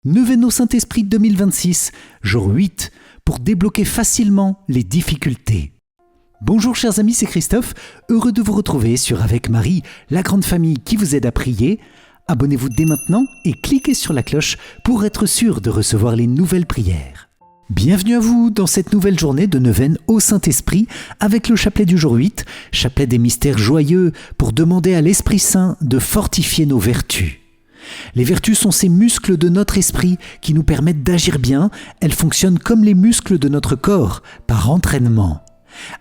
Neuvaine au Saint-Esprit 2026, jour 8, pour débloquer facilement les difficultés. Bonjour chers amis, c'est Christophe, heureux de vous retrouver sur Avec Marie, la grande famille qui vous aide à prier. Abonnez-vous dès maintenant et cliquez sur la cloche pour être sûr de recevoir les nouvelles prières. Bienvenue à vous dans cette nouvelle journée de neuvaine au Saint-Esprit avec le chapelet du jour 8, chapelet des mystères joyeux pour demander à l'Esprit Saint de fortifier nos vertus. Les vertus sont ces muscles de notre esprit qui nous permettent d'agir bien. Elles fonctionnent comme les muscles de notre corps, par entraînement.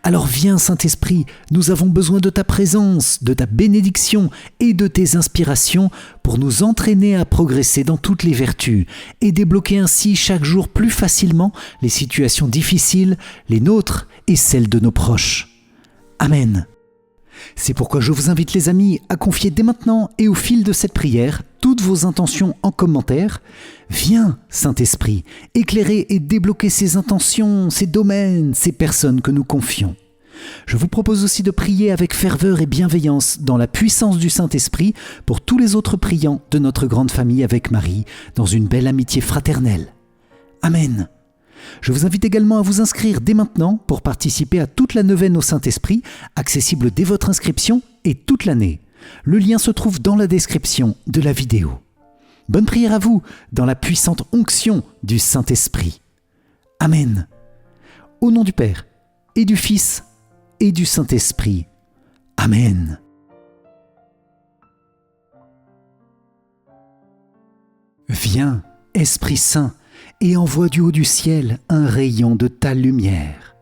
Alors viens Saint-Esprit, nous avons besoin de ta présence, de ta bénédiction et de tes inspirations pour nous entraîner à progresser dans toutes les vertus et débloquer ainsi chaque jour plus facilement les situations difficiles, les nôtres et celles de nos proches. Amen. C'est pourquoi je vous invite les amis à confier dès maintenant et au fil de cette prière toutes vos intentions en commentaire. Viens, Saint-Esprit, éclairer et débloquer ces intentions, ces domaines, ces personnes que nous confions. Je vous propose aussi de prier avec ferveur et bienveillance dans la puissance du Saint-Esprit pour tous les autres priants de notre grande famille avec Marie, dans une belle amitié fraternelle. Amen. Je vous invite également à vous inscrire dès maintenant pour participer à toute la neuvaine au Saint-Esprit, accessible dès votre inscription et toute l'année. Le lien se trouve dans la description de la vidéo. Bonne prière à vous dans la puissante onction du Saint-Esprit. Amen. Au nom du Père et du Fils et du Saint-Esprit. Amen. Viens, Esprit Saint, et envoie du haut du ciel un rayon de ta lumière.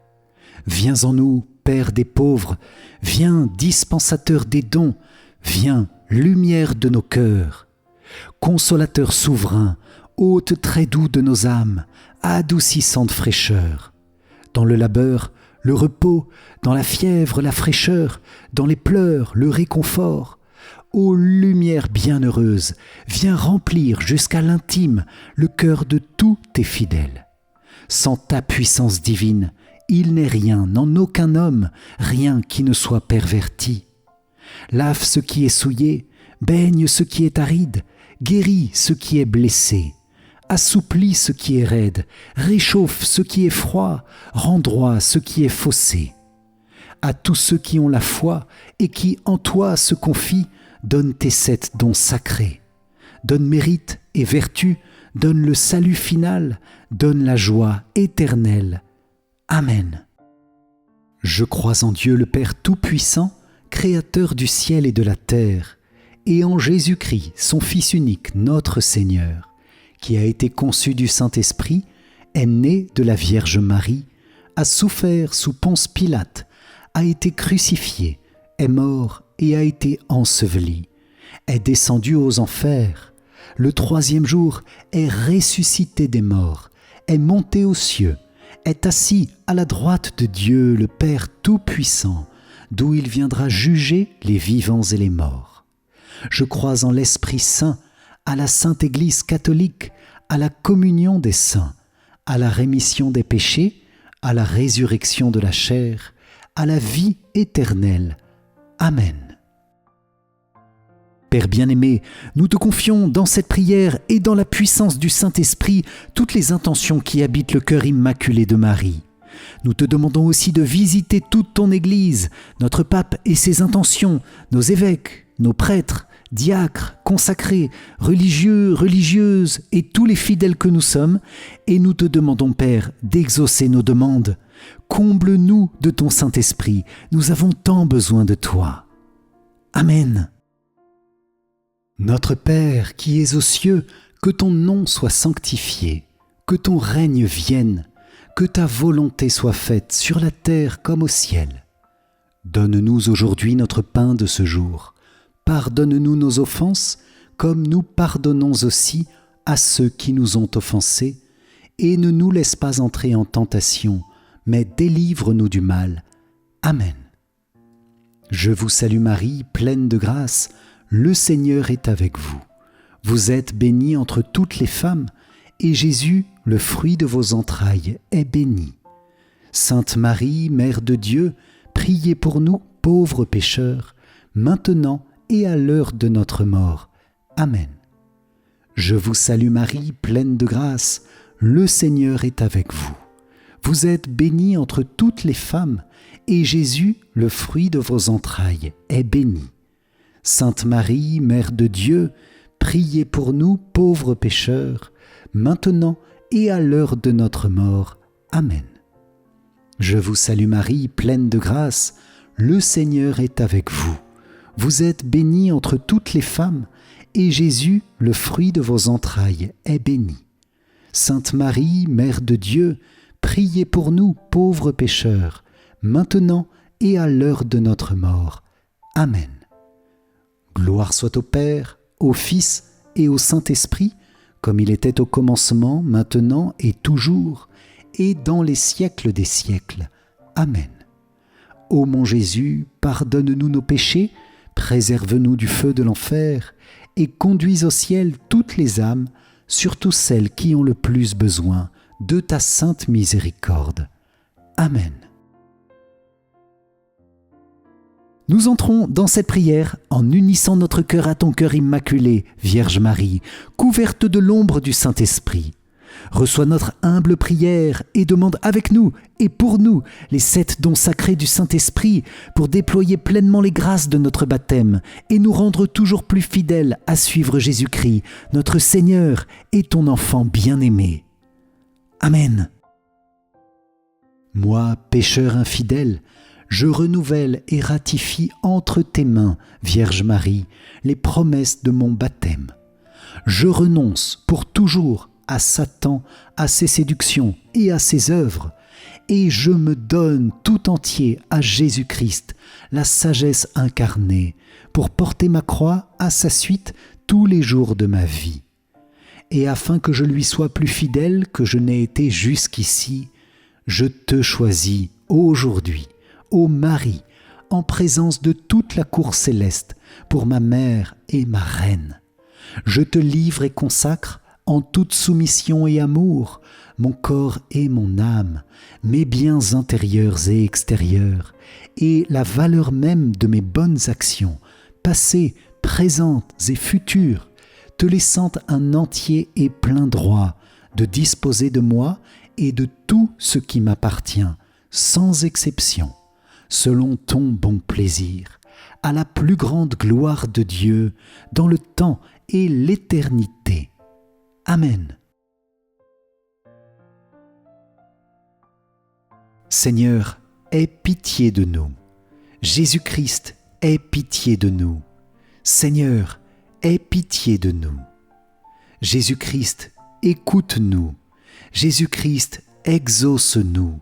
Viens en nous, Père des pauvres, viens, dispensateur des dons, viens, lumière de nos cœurs. Consolateur souverain, hôte très doux de nos âmes, adoucissante fraîcheur. Dans le labeur, le repos, dans la fièvre, la fraîcheur, dans les pleurs, le réconfort. Ô lumière bienheureuse, viens remplir jusqu'à l'intime le cœur de tous tes fidèles. Sans ta puissance divine, il n'est rien, en aucun homme, rien qui ne soit perverti. Lave ce qui est souillé, baigne ce qui est aride, guéris ce qui est blessé, assouplis ce qui est raide, réchauffe ce qui est froid, rends droit ce qui est faussé. À tous ceux qui ont la foi et qui en toi se confient, donne tes 7 dons sacrés. Donne mérite et vertu, donne le salut final, donne la joie éternelle. Amen. Je crois en Dieu le Père Tout-Puissant, Créateur du ciel et de la terre, et en Jésus-Christ, son Fils unique, notre Seigneur, qui a été conçu du Saint-Esprit, est né de la Vierge Marie, a souffert sous Ponce Pilate, a été crucifié, est mort et a été enseveli, est descendu aux enfers, le 3e jour est ressuscité des morts, est monté aux cieux, est assis à la droite de Dieu le Père Tout-Puissant, d'où il viendra juger les vivants et les morts. Je crois en l'Esprit Saint, à la Sainte Église catholique, à la communion des saints, à la rémission des péchés, à la résurrection de la chair, à la vie éternelle. Amen. Père bien-aimé, nous te confions dans cette prière et dans la puissance du Saint-Esprit toutes les intentions qui habitent le cœur immaculé de Marie. Nous te demandons aussi de visiter toute ton Église, notre pape et ses intentions, nos évêques, nos prêtres, diacres, consacrés, religieux, religieuses et tous les fidèles que nous sommes, et nous te demandons, Père, d'exaucer nos demandes. Comble-nous de ton Saint-Esprit, nous avons tant besoin de toi. Amen. Notre Père qui es aux cieux, que ton nom soit sanctifié, que ton règne vienne, que ta volonté soit faite sur la terre comme au ciel. Donne-nous aujourd'hui notre pain de ce jour. Pardonne-nous nos offenses, comme nous pardonnons aussi à ceux qui nous ont offensés, et ne nous laisse pas entrer en tentation, mais délivre-nous du mal. Amen. Je vous salue Marie, pleine de grâce, le Seigneur est avec vous. Vous êtes bénie entre toutes les femmes, et Jésus, le fruit de vos entrailles, est béni. Sainte Marie, Mère de Dieu, priez pour nous, pauvres pécheurs, maintenant et à l'heure de notre mort. Amen. Je vous salue Marie, pleine de grâce, le Seigneur est avec vous. Vous êtes bénie entre toutes les femmes, et Jésus, le fruit de vos entrailles, est béni. Sainte Marie, Mère de Dieu, priez pour nous pauvres pécheurs, maintenant et à l'heure de notre mort. Amen. Je vous salue Marie, pleine de grâce, le Seigneur est avec vous. Vous êtes bénie entre toutes les femmes, et Jésus, le fruit de vos entrailles, est béni. Sainte Marie, Mère de Dieu, priez pour nous pauvres pécheurs, maintenant et à l'heure de notre mort. Amen. Gloire soit au Père, au Fils et au Saint-Esprit, comme il était au commencement, maintenant et toujours, et dans les siècles des siècles. Amen. Ô mon Jésus, pardonne-nous nos péchés, préserve-nous du feu de l'enfer, et conduis au ciel toutes les âmes, surtout celles qui ont le plus besoin de ta sainte miséricorde. Amen. Nous entrons dans cette prière en unissant notre cœur à ton cœur immaculé, Vierge Marie, couverte de l'ombre du Saint-Esprit. Reçois notre humble prière et demande avec nous et pour nous les 7 dons sacrés du Saint-Esprit pour déployer pleinement les grâces de notre baptême et nous rendre toujours plus fidèles à suivre Jésus-Christ, notre Seigneur et ton enfant bien-aimé. Amen. Moi, pécheur infidèle, je renouvelle et ratifie entre tes mains, Vierge Marie, les promesses de mon baptême. Je renonce pour toujours à Satan, à ses séductions et à ses œuvres, et je me donne tout entier à Jésus-Christ, la sagesse incarnée, pour porter ma croix à sa suite tous les jours de ma vie. Et afin que je lui sois plus fidèle que je n'ai été jusqu'ici, je te choisis aujourd'hui, ô Marie, en présence de toute la cour céleste, pour ma mère et ma reine. Je te livre et consacre, en toute soumission et amour, mon corps et mon âme, mes biens intérieurs et extérieurs, et la valeur même de mes bonnes actions, passées, présentes et futures, te laissant un entier et plein droit de disposer de moi et de tout ce qui m'appartient, sans exception, selon ton bon plaisir, à la plus grande gloire de Dieu, dans le temps et l'éternité. Amen. Seigneur, aie pitié de nous. Jésus-Christ, aie pitié de nous. Seigneur, aie pitié de nous. Jésus-Christ, écoute-nous. Jésus-Christ, exauce-nous.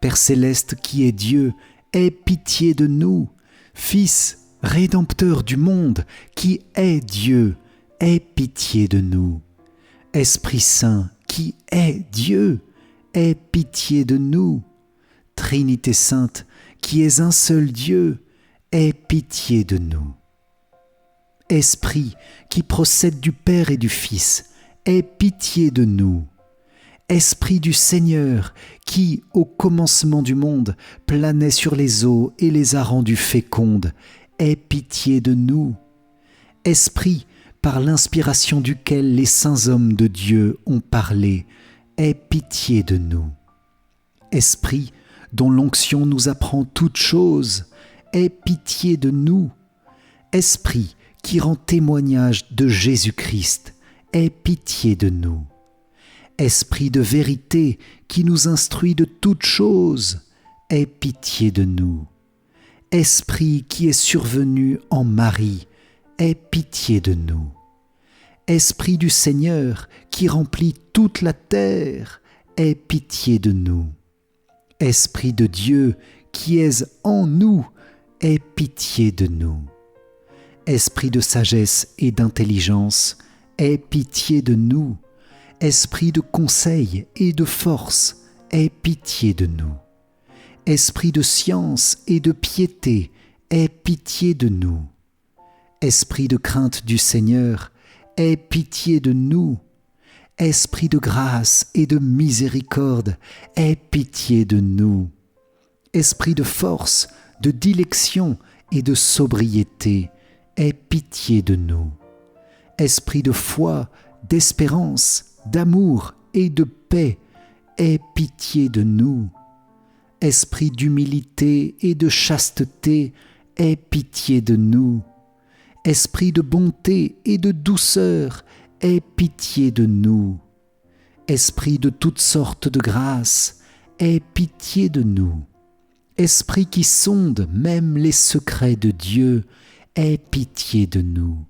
Père céleste qui est Dieu, aie pitié de nous. Fils, rédempteur du monde, qui est Dieu, aie pitié de nous. Esprit Saint, qui est Dieu, aie pitié de nous. Trinité Sainte, qui es un seul Dieu, aie pitié de nous. Esprit, qui procède du Père et du Fils, aie pitié de nous. Esprit du Seigneur, qui, au commencement du monde, planait sur les eaux et les a rendues fécondes, aie pitié de nous. Esprit, par l'inspiration duquel les saints hommes de Dieu ont parlé, aie pitié de nous. Esprit, dont l'onction nous apprend toutes choses, aie pitié de nous. Esprit, qui rend témoignage de Jésus-Christ, aie pitié de nous. Esprit de vérité, qui nous instruit de toutes choses, aie pitié de nous. Esprit qui est survenu en Marie, aie pitié de nous. Esprit du Seigneur, qui remplit toute la terre, aie pitié de nous. Esprit de Dieu, qui es en nous, aie pitié de nous. Esprit de sagesse et d'intelligence, aie pitié de nous. Esprit de conseil et de force, aie pitié de nous. Esprit de science et de piété, aie pitié de nous. Esprit de crainte du Seigneur, aie pitié de nous. Esprit de grâce et de miséricorde, aie pitié de nous. Esprit de force, de dilection et de sobriété, aie pitié de nous. esprit de foi, d'espérance, d'amour et de paix, aie pitié de nous. Esprit d'humilité et de chasteté, aie pitié de nous. Esprit de bonté et de douceur, aie pitié de nous. Esprit de toutes sortes de grâce, aie pitié de nous. Esprit qui sonde même les secrets de Dieu, aie pitié de nous.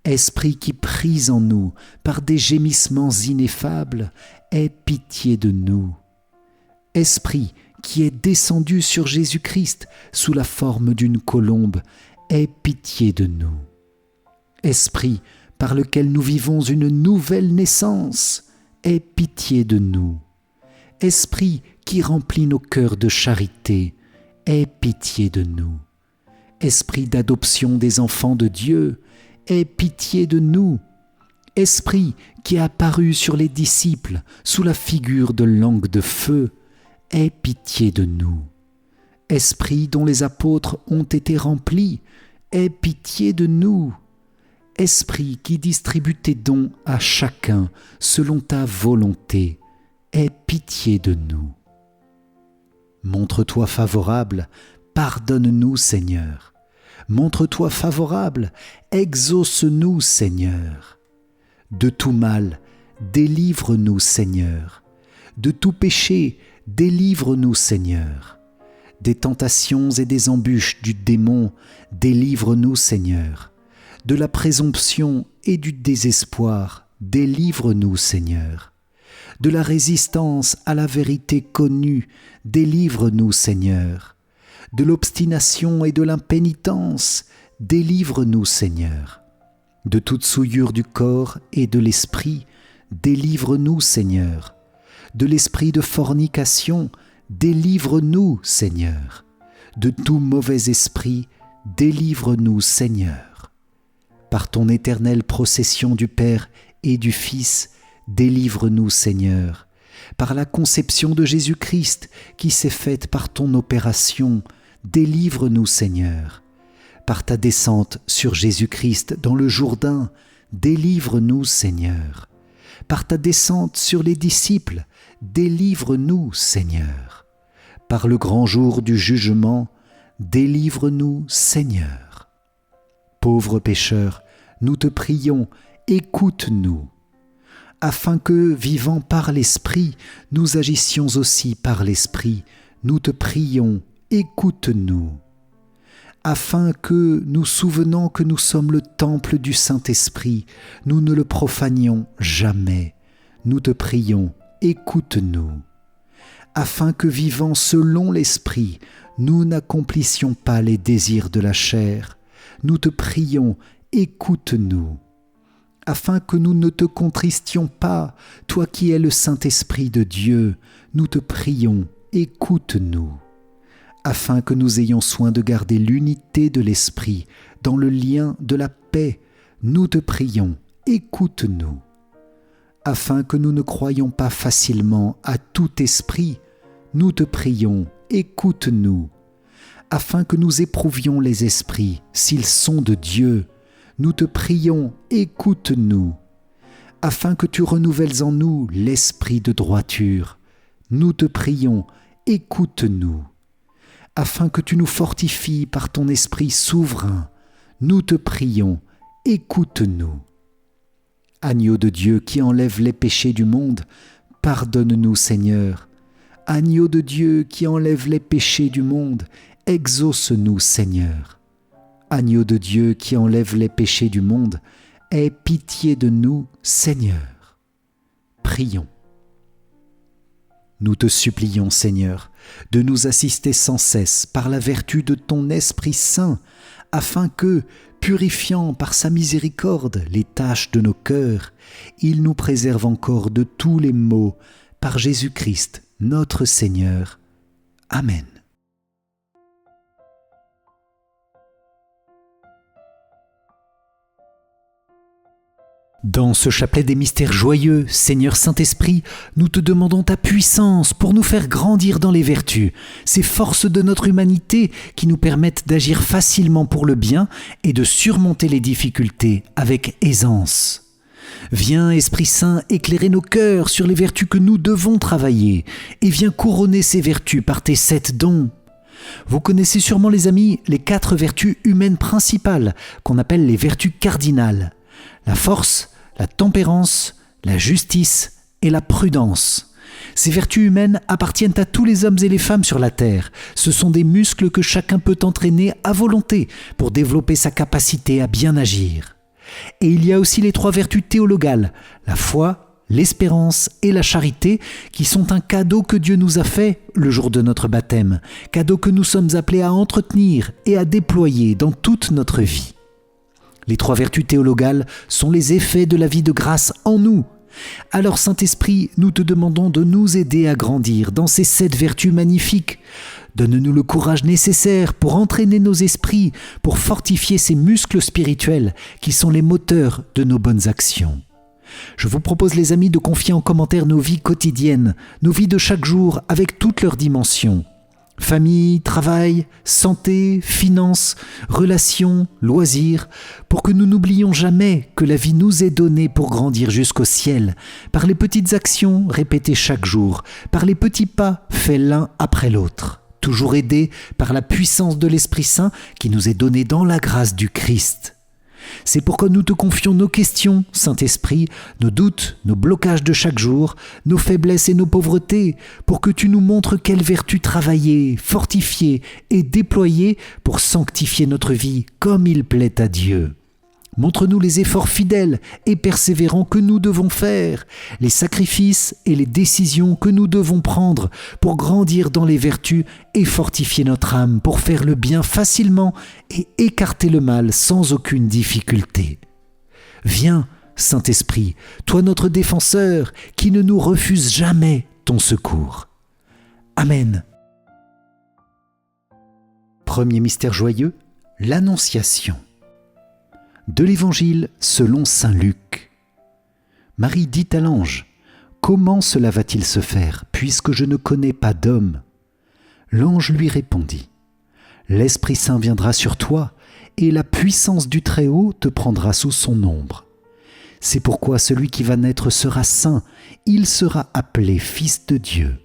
Esprit qui prise en nous par des gémissements ineffables, aie pitié de nous. Esprit qui est descendu sur Jésus-Christ sous la forme d'une colombe, aie pitié de nous. Esprit par lequel nous vivons une nouvelle naissance, aie pitié de nous. Esprit qui remplit nos cœurs de charité, aie pitié de nous. Esprit d'adoption des enfants de Dieu, aie pitié de nous. Esprit qui est apparu sur les disciples sous la figure de langue de feu, aie pitié de nous. Esprit dont les apôtres ont été remplis, aie pitié de nous. Esprit qui distribue tes dons à chacun selon ta volonté, aie pitié de nous. Montre-toi favorable, pardonne-nous Seigneur. Montre-toi favorable, exauce-nous Seigneur. De tout mal, délivre-nous Seigneur. De tout péché, délivre-nous Seigneur. Des tentations et des embûches du démon, délivre-nous Seigneur. De la présomption et du désespoir, délivre-nous Seigneur. De la résistance à la vérité connue, délivre-nous Seigneur. De l'obstination et de l'impénitence, délivre-nous Seigneur. De toute souillure du corps et de l'esprit, délivre-nous Seigneur. De l'esprit de fornication, délivre-nous Seigneur. De tout mauvais esprit, délivre-nous Seigneur. Par ton éternelle procession du Père et du Fils, délivre-nous Seigneur. Par la conception de Jésus-Christ qui s'est faite par ton opération, délivre-nous Seigneur. Par ta descente sur Jésus-Christ dans le Jourdain, délivre-nous Seigneur. Par ta descente sur les disciples, délivre-nous Seigneur. Par le grand jour du jugement, délivre-nous Seigneur. Pauvres pécheurs, nous te prions, écoute-nous, afin que, vivant par l'Esprit, nous agissions aussi par l'Esprit. Nous te prions, écoute-nous. Afin que, nous souvenant que nous sommes le temple du Saint-Esprit, nous ne le profanions jamais. Nous te prions, écoute-nous. Afin que, vivant selon l'Esprit, nous n'accomplissions pas les désirs de la chair. Nous te prions, écoute-nous. Afin que nous ne te contristions pas, toi qui es le Saint-Esprit de Dieu, nous te prions, écoute-nous. Afin que nous ayons soin de garder l'unité de l'Esprit dans le lien de la paix, nous te prions, écoute-nous. Afin que nous ne croyions pas facilement à tout esprit, nous te prions, écoute-nous. Afin que nous éprouvions les esprits, s'ils sont de Dieu, nous te prions, écoute-nous. Afin que tu renouvelles en nous l'esprit de droiture, nous te prions, écoute-nous. Afin que tu nous fortifies par ton esprit souverain, nous te prions, écoute-nous. Agneau de Dieu qui enlève les péchés du monde, pardonne-nous Seigneur. Agneau de Dieu qui enlève les péchés du monde, exauce-nous Seigneur. Agneau de Dieu qui enlève les péchés du monde, aie pitié de nous, Seigneur. Prions. Nous te supplions, Seigneur, de nous assister sans cesse par la vertu de ton Esprit Saint, afin que, purifiant par sa miséricorde les taches de nos cœurs, il nous préserve encore de tous les maux, par Jésus-Christ, notre Seigneur. Amen. Dans ce chapelet des mystères joyeux, Seigneur Saint-Esprit, nous te demandons ta puissance pour nous faire grandir dans les vertus, ces forces de notre humanité qui nous permettent d'agir facilement pour le bien et de surmonter les difficultés avec aisance. Viens, Esprit Saint, éclairer nos cœurs sur les vertus que nous devons travailler et viens couronner ces vertus par tes 7 dons. Vous connaissez sûrement, les amis, les 4 vertus humaines principales qu'on appelle les vertus cardinales. La force, la tempérance, la justice et la prudence. Ces vertus humaines appartiennent à tous les hommes et les femmes sur la terre. Ce sont des muscles que chacun peut entraîner à volonté pour développer sa capacité à bien agir. Et il y a aussi les 3 vertus théologales, la foi, l'espérance et la charité, qui sont un cadeau que Dieu nous a fait le jour de notre baptême, cadeau que nous sommes appelés à entretenir et à déployer dans toute notre vie. Les 3 vertus théologales sont les effets de la vie de grâce en nous. Alors, Saint-Esprit, nous te demandons de nous aider à grandir dans ces 7 vertus magnifiques. Donne-nous le courage nécessaire pour entraîner nos esprits, pour fortifier ces muscles spirituels qui sont les moteurs de nos bonnes actions. Je vous propose, les amis, de confier en commentaire nos vies quotidiennes, nos vies de chaque jour avec toutes leurs dimensions. Famille, travail, santé, finances, relations, loisirs, pour que nous n'oublions jamais que la vie nous est donnée pour grandir jusqu'au ciel, par les petites actions répétées chaque jour, par les petits pas faits l'un après l'autre, toujours aidés par la puissance de l'Esprit Saint qui nous est donnée dans la grâce du Christ. C'est pourquoi nous te confions nos questions, Saint-Esprit, nos doutes, nos blocages de chaque jour, nos faiblesses et nos pauvretés, pour que tu nous montres quelles vertus travailler, fortifier et déployer pour sanctifier notre vie comme il plaît à Dieu. Montre-nous les efforts fidèles et persévérants que nous devons faire, les sacrifices et les décisions que nous devons prendre pour grandir dans les vertus et fortifier notre âme pour faire le bien facilement et écarter le mal sans aucune difficulté. Viens, Saint-Esprit, toi notre défenseur, qui ne nous refuse jamais ton secours. Amen. Premier mystère joyeux, l'Annonciation. De l'Évangile selon saint Luc. Marie dit à l'ange : « Comment cela va-t-il se faire, puisque je ne connais pas d'homme ?» L'ange lui répondit : « L'Esprit Saint viendra sur toi, et la puissance du Très-Haut te prendra sous son ombre. C'est pourquoi celui qui va naître sera saint, il sera appelé Fils de Dieu.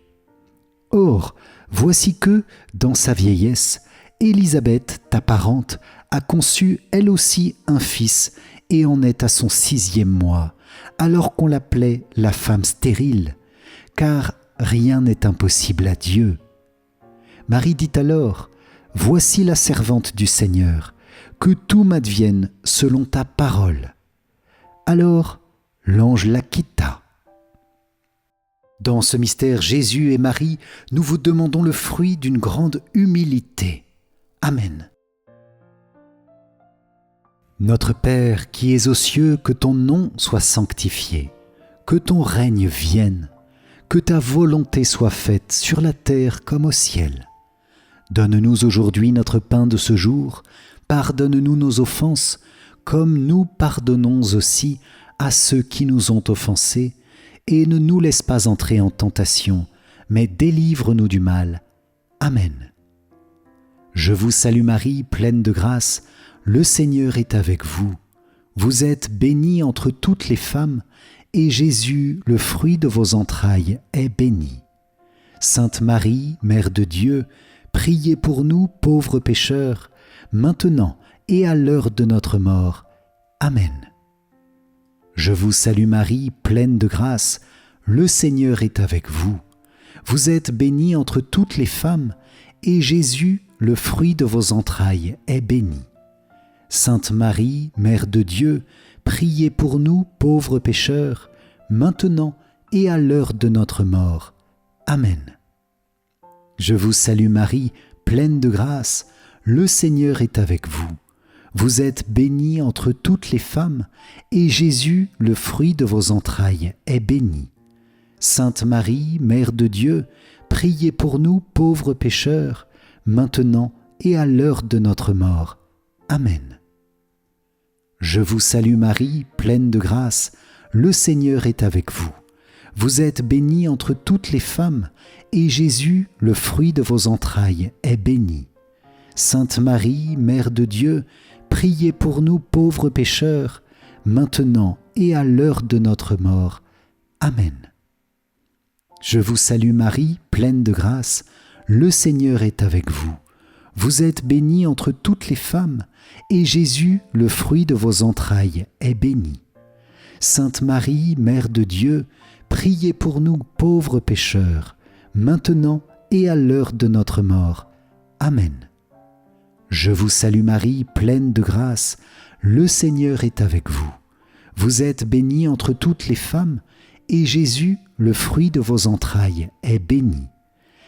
Or, voici que, dans sa vieillesse, Élisabeth, ta parente, a conçu elle aussi un fils et en est à son 6e mois, alors qu'on l'appelait la femme stérile, car rien n'est impossible à Dieu. Marie dit alors : « Voici la servante du Seigneur, que tout m'advienne selon ta parole. » Alors l'ange la quitta. Dans ce mystère, Jésus et Marie, nous vous demandons le fruit d'une grande humilité. Amen. Notre Père qui es aux cieux, que ton nom soit sanctifié, que ton règne vienne, que ta volonté soit faite sur la terre comme au ciel. Donne-nous aujourd'hui notre pain de ce jour, pardonne-nous nos offenses, comme nous pardonnons aussi à ceux qui nous ont offensés, et ne nous laisse pas entrer en tentation, mais délivre-nous du mal. Amen. Je vous salue Marie, pleine de grâce, le Seigneur est avec vous. Vous êtes bénie entre toutes les femmes, et Jésus, le fruit de vos entrailles, est béni. Sainte Marie, Mère de Dieu, priez pour nous pauvres pécheurs, maintenant et à l'heure de notre mort. Amen. Je vous salue Marie, pleine de grâce, le Seigneur est avec vous. Vous êtes bénie entre toutes les femmes, et Jésus, le fruit de vos entrailles, est béni. Sainte Marie, Mère de Dieu, priez pour nous pauvres pécheurs, maintenant et à l'heure de notre mort. Amen. Je vous salue Marie, pleine de grâce, le Seigneur est avec vous. Vous êtes bénie entre toutes les femmes, et Jésus, le fruit de vos entrailles, est béni. Sainte Marie, Mère de Dieu, priez pour nous pauvres pécheurs, maintenant et à l'heure de notre mort. Amen. Je vous salue Marie, pleine de grâce, le Seigneur est avec vous. Vous êtes bénie entre toutes les femmes, et Jésus, le fruit de vos entrailles, est béni. Sainte Marie, Mère de Dieu, priez pour nous pauvres pécheurs, maintenant et à l'heure de notre mort. Amen. Je vous salue Marie, pleine de grâce, le Seigneur est avec vous. Vous êtes bénie entre toutes les femmes, et Jésus, le fruit de vos entrailles, est béni. Sainte Marie, Mère de Dieu, priez pour nous pauvres pécheurs, maintenant et à l'heure de notre mort. Amen. Je vous salue Marie, pleine de grâce, le Seigneur est avec vous. Vous êtes bénie entre toutes les femmes, et Jésus, le fruit de vos entrailles, est béni.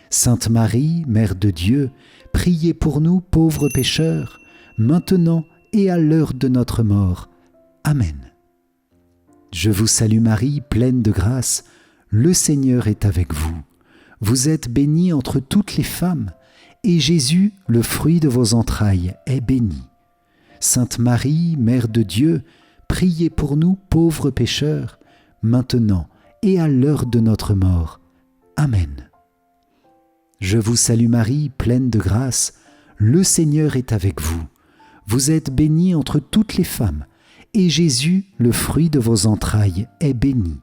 Sainte Marie, Mère de Dieu, priez pour nous pauvres pécheurs, maintenant et à l'heure de notre mort. Amen. Je vous salue Marie, pleine de grâce, le Seigneur est avec vous. Vous êtes bénie entre toutes les femmes, et Jésus, le fruit de vos entrailles, est béni. Sainte Marie, Mère de Dieu, priez pour nous pauvres pécheurs, maintenant et à l'heure de notre mort. Amen. Je vous salue Marie, pleine de grâce, le Seigneur est avec vous. Vous êtes bénie entre toutes les femmes, et Jésus, le fruit de vos entrailles, est béni.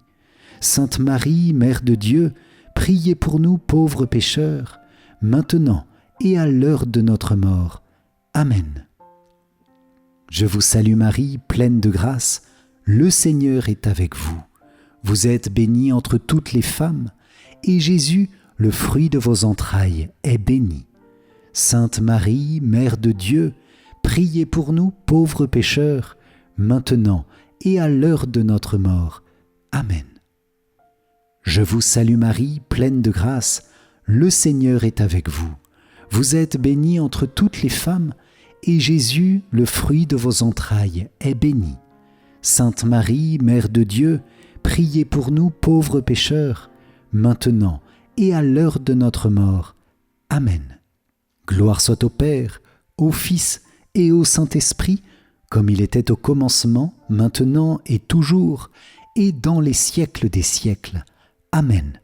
Sainte Marie, Mère de Dieu, priez pour nous pauvres pécheurs, maintenant et à l'heure de notre mort. Amen. Je vous salue Marie, pleine de grâce, le Seigneur est avec vous. Vous êtes bénie entre toutes les femmes, et Jésus, le fruit de vos entrailles, est béni. Sainte Marie, Mère de Dieu, priez pour nous pauvres pécheurs, maintenant et à l'heure de notre mort. Amen. Je vous salue Marie, pleine de grâce, le Seigneur est avec vous. Vous êtes bénie entre toutes les femmes, et Jésus, le fruit de vos entrailles, est béni. Sainte Marie, Mère de Dieu, priez pour nous pauvres pécheurs, maintenant et à l'heure de notre mort. Amen. Gloire soit au Père, au Fils et au Saint-Esprit, comme il était au commencement, maintenant et toujours, et dans les siècles des siècles. Amen.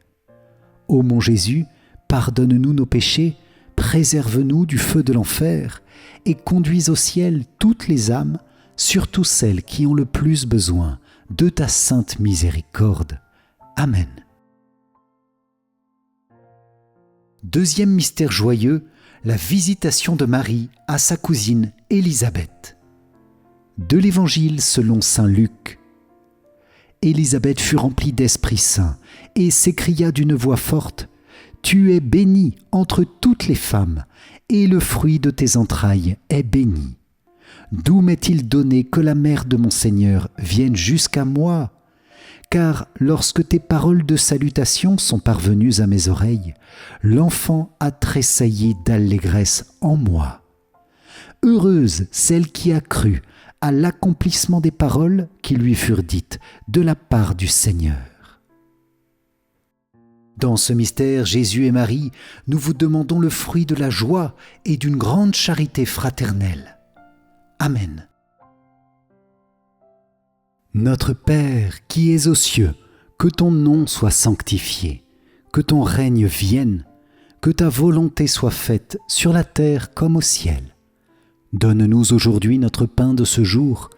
Ô mon Jésus, pardonne-nous nos péchés, préserve-nous du feu de l'enfer, et conduis au ciel toutes les âmes, surtout celles qui ont le plus besoin de ta sainte miséricorde. Amen. Deuxième mystère joyeux, la visitation de Marie à sa cousine Élisabeth. De l'Évangile selon saint Luc. Élisabeth fut remplie d'Esprit Saint et s'écria d'une voix forte : « Tu es bénie entre toutes les femmes, et le fruit de tes entrailles est béni. D'où m'est-il donné que la mère de mon Seigneur vienne jusqu'à moi ? Car lorsque tes paroles de salutation sont parvenues à mes oreilles, l'enfant a tressailli d'allégresse en moi. Heureuse celle qui a cru à l'accomplissement des paroles qui lui furent dites de la part du Seigneur. » Dans ce mystère, Jésus et Marie, nous vous demandons le fruit de la joie et d'une grande charité fraternelle. Amen. Notre Père qui es aux cieux, que ton nom soit sanctifié, que ton règne vienne, que ta volonté soit faite sur la terre comme au ciel. Donne-nous aujourd'hui notre pain de ce jour,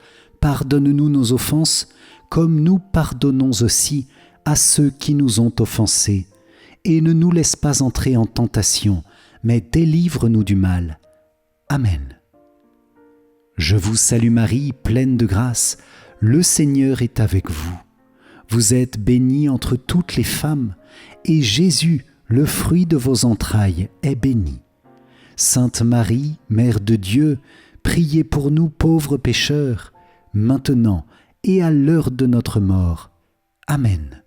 pardonne-nous nos offenses, comme nous pardonnons aussi à ceux qui nous ont offensés, et ne nous laisse pas entrer en tentation, mais délivre-nous du mal. Amen. Je vous salue Marie, pleine de grâce, le Seigneur est avec vous. Vous êtes bénie entre toutes les femmes, et Jésus, le fruit de vos entrailles, est béni. Sainte Marie, Mère de Dieu, priez pour nous pauvres pécheurs, maintenant et à l'heure de notre mort. Amen.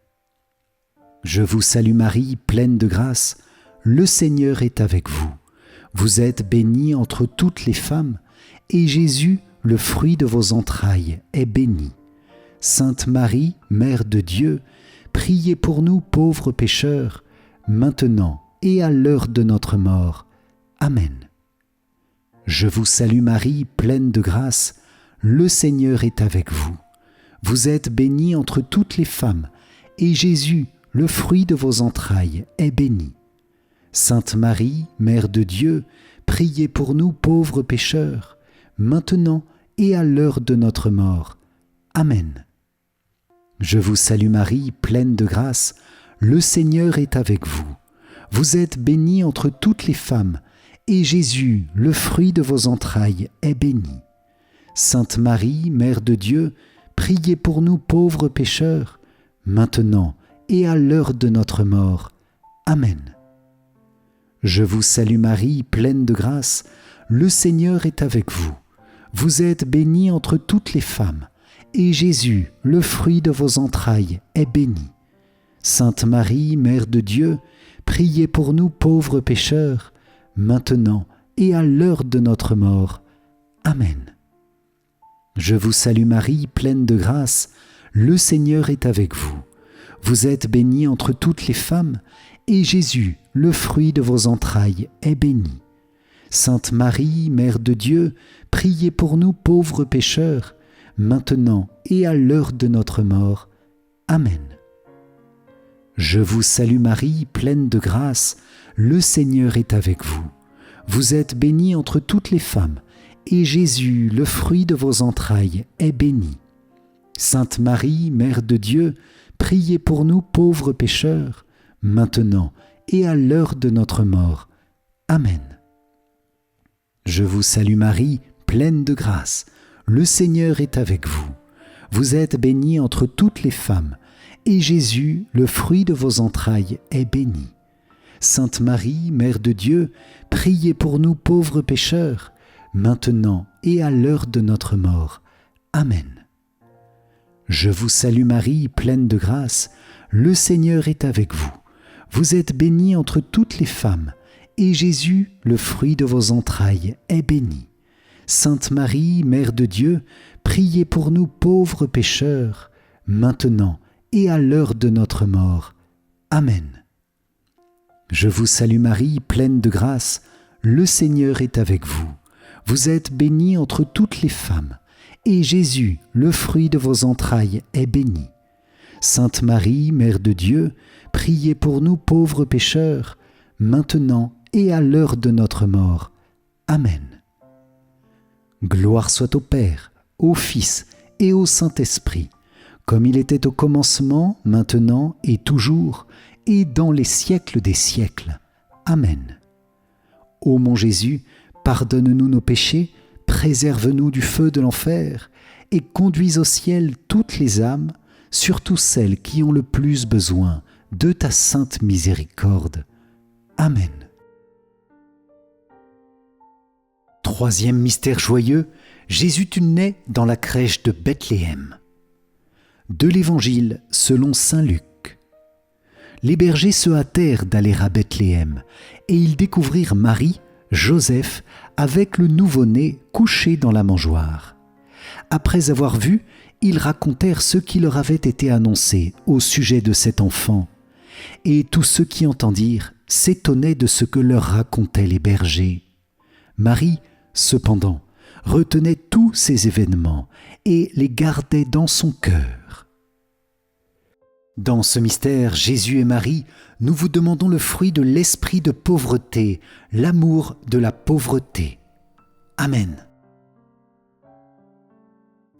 Je vous salue Marie, pleine de grâce, le Seigneur est avec vous. Vous êtes bénie entre toutes les femmes, et Jésus, le fruit de vos entrailles, est béni. Sainte Marie, Mère de Dieu, priez pour nous pauvres pécheurs, maintenant et à l'heure de notre mort. Amen. Je vous salue Marie, pleine de grâce, le Seigneur est avec vous. Vous êtes bénie entre toutes les femmes, et Jésus, le fruit de vos entrailles, est béni. Sainte Marie, Mère de Dieu, priez pour nous pauvres pécheurs, maintenant et à l'heure de notre mort. Amen. Je vous salue Marie, pleine de grâce, le Seigneur est avec vous. Vous êtes bénie entre toutes les femmes, et Jésus, le fruit de vos entrailles, est béni. Sainte Marie, Mère de Dieu, priez pour nous pauvres pécheurs, maintenant et à l'heure de notre mort. Amen. Je vous salue Marie, pleine de grâce, le Seigneur est avec vous. Vous êtes bénie entre toutes les femmes, et Jésus, le fruit de vos entrailles, est béni. Sainte Marie, Mère de Dieu, priez pour nous pauvres pécheurs, maintenant et à l'heure de notre mort. Amen. Je vous salue Marie, pleine de grâce, le Seigneur est avec vous. Vous êtes bénie entre toutes les femmes, et Jésus, le fruit de vos entrailles, est béni. Sainte Marie, Mère de Dieu, priez pour nous pauvres pécheurs, maintenant et à l'heure de notre mort. Amen. Je vous salue Marie, pleine de grâce, le Seigneur est avec vous. Vous êtes bénie entre toutes les femmes, et Jésus, le fruit de vos entrailles, est béni. Sainte Marie, Mère de Dieu, priez pour nous pauvres pécheurs, maintenant et à l'heure de notre mort. Amen. Je vous salue Marie, pleine de grâce, le Seigneur est avec vous. Vous êtes bénie entre toutes les femmes, et Jésus, le fruit de vos entrailles, est béni. Sainte Marie, Mère de Dieu, priez pour nous pauvres pécheurs, maintenant et à l'heure de notre mort. Amen. Je vous salue Marie, pleine de grâce, le Seigneur est avec vous. Vous êtes bénie entre toutes les femmes, et Jésus, le fruit de vos entrailles, est béni. Sainte Marie, Mère de Dieu, priez pour nous pauvres pécheurs, maintenant et à l'heure de notre mort. Amen. Je vous salue Marie, pleine de grâce, le Seigneur est avec vous. Vous êtes bénie entre toutes les femmes, et Jésus, le fruit de vos entrailles, est béni. Sainte Marie, Mère de Dieu, priez pour nous pauvres pécheurs, maintenant et à l'heure de notre mort. Amen. Gloire soit au Père, au Fils et au Saint-Esprit, comme il était au commencement, maintenant et toujours, et dans les siècles des siècles. Amen. Ô mon Jésus, pardonne-nous nos péchés, préserve-nous du feu de l'enfer, et conduis au ciel toutes les âmes, surtout celles qui ont le plus besoin de ta sainte miséricorde. Amen. Troisième mystère joyeux, Jésus naît dans la crèche de Bethléem. De l'Évangile selon saint Luc. Les bergers se hâtèrent d'aller à Bethléem, et ils découvrirent Marie, Joseph, avec le nouveau-né couché dans la mangeoire. Après avoir vu, ils racontèrent ce qui leur avait été annoncé au sujet de cet enfant. Et tous ceux qui entendirent s'étonnaient de ce que leur racontaient les bergers. Marie, cependant, retenait tous ces événements et les gardait dans son cœur. Dans ce mystère, Jésus et Marie, nous vous demandons le fruit de l'esprit de pauvreté, l'amour de la pauvreté. Amen.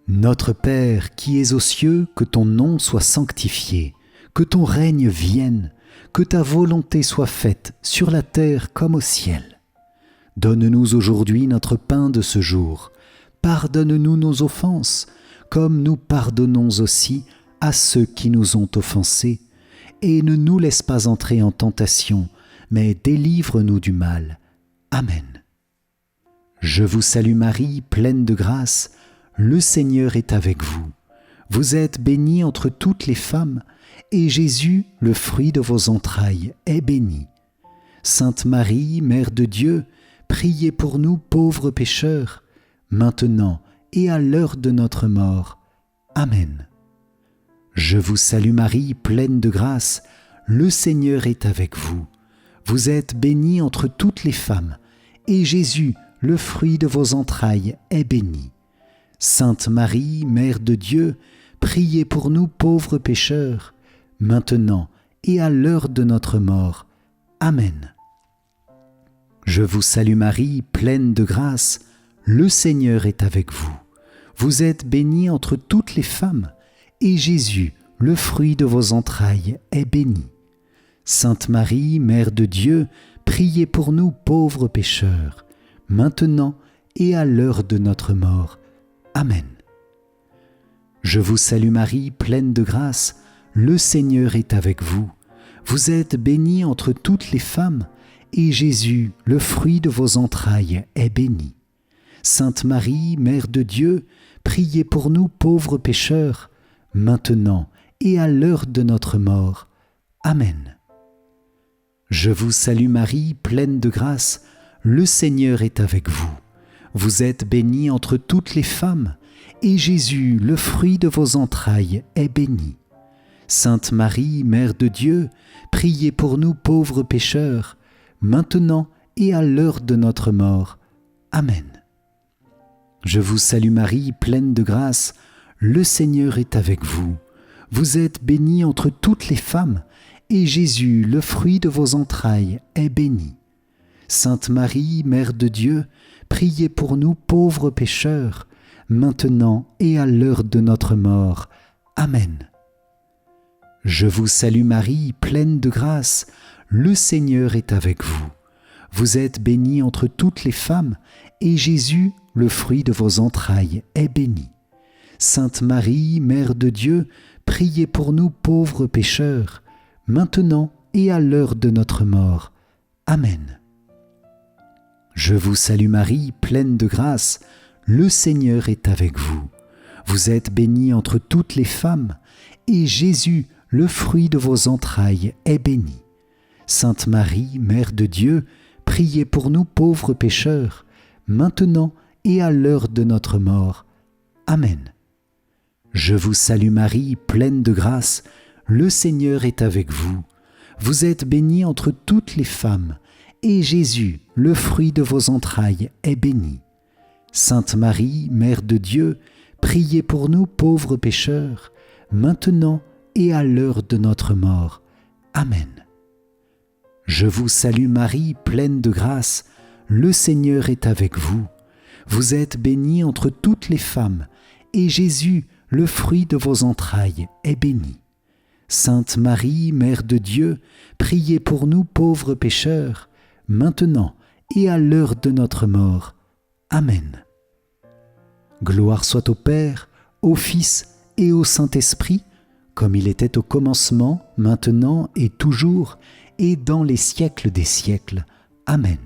Notre Père qui es aux cieux, que ton nom soit sanctifié, que ton règne vienne, que ta volonté soit faite sur la terre comme au ciel. Donne-nous aujourd'hui notre pain de ce jour. Pardonne-nous nos offenses, comme nous pardonnons aussi à ceux qui nous ont offensés. Et ne nous laisse pas entrer en tentation, mais délivre-nous du mal. Amen. Je vous salue Marie, pleine de grâce, le Seigneur est avec vous. Vous êtes bénie entre toutes les femmes, et Jésus, le fruit de vos entrailles, est béni. Sainte Marie, Mère de Dieu, priez pour nous pauvres pécheurs, maintenant et à l'heure de notre mort. Amen. Je vous salue Marie, pleine de grâce, le Seigneur est avec vous. Vous êtes bénie entre toutes les femmes, et Jésus, le fruit de vos entrailles, est béni. Sainte Marie, Mère de Dieu, priez pour nous pauvres pécheurs, maintenant et à l'heure de notre mort. Amen. Je vous salue Marie, pleine de grâce, le Seigneur est avec vous. Vous êtes bénie entre toutes les femmes, et Jésus, le fruit de vos entrailles, est béni. Sainte Marie, Mère de Dieu, priez pour nous pauvres pécheurs, maintenant et à l'heure de notre mort. Amen. Je vous salue Marie, pleine de grâce, le Seigneur est avec vous. Vous êtes bénie entre toutes les femmes, et Jésus, le fruit de vos entrailles, est béni. Sainte Marie, Mère de Dieu, priez pour nous pauvres pécheurs, maintenant et à l'heure de notre mort. Amen. Je vous salue Marie, pleine de grâce, le Seigneur est avec vous. Vous êtes bénie entre toutes les femmes, et Jésus, le fruit de vos entrailles, est béni. Sainte Marie, Mère de Dieu, priez pour nous pauvres pécheurs, maintenant et à l'heure de notre mort. Amen. Je vous salue Marie, pleine de grâce, le Seigneur est avec vous. Vous êtes bénie entre toutes les femmes, et Jésus, le fruit de vos entrailles, est béni. Sainte Marie, Mère de Dieu, priez pour nous pauvres pécheurs, maintenant et à l'heure de notre mort. Amen. Je vous salue Marie, pleine de grâce, le Seigneur est avec vous. Vous êtes bénie entre toutes les femmes, et Jésus, le fruit de vos entrailles, est béni. Sainte Marie, Mère de Dieu, priez pour nous pauvres pécheurs, maintenant et à l'heure de notre mort. Amen. Je vous salue Marie, pleine de grâce, le Seigneur est avec vous. Vous êtes bénie entre toutes les femmes, et Jésus, le fruit de vos entrailles, est béni. Sainte Marie, Mère de Dieu, priez pour nous pauvres pécheurs, maintenant et à l'heure de notre mort. Amen. Je vous salue Marie, pleine de grâce, le Seigneur est avec vous. Vous êtes bénie entre toutes les femmes, et Jésus, le fruit de vos entrailles, est béni. Sainte Marie, Mère de Dieu, priez pour nous pauvres pécheurs, maintenant et à l'heure de notre mort. Amen. Je vous salue Marie, pleine de grâce, le Seigneur est avec vous. Vous êtes bénie entre toutes les femmes, et Jésus, le fruit de vos entrailles, est béni. Sainte Marie, Mère de Dieu, priez pour nous pauvres pécheurs, maintenant et à l'heure de notre mort. Amen. Gloire soit au Père, au Fils et au Saint-Esprit, comme il était au commencement, maintenant et toujours, et dans les siècles des siècles. Amen.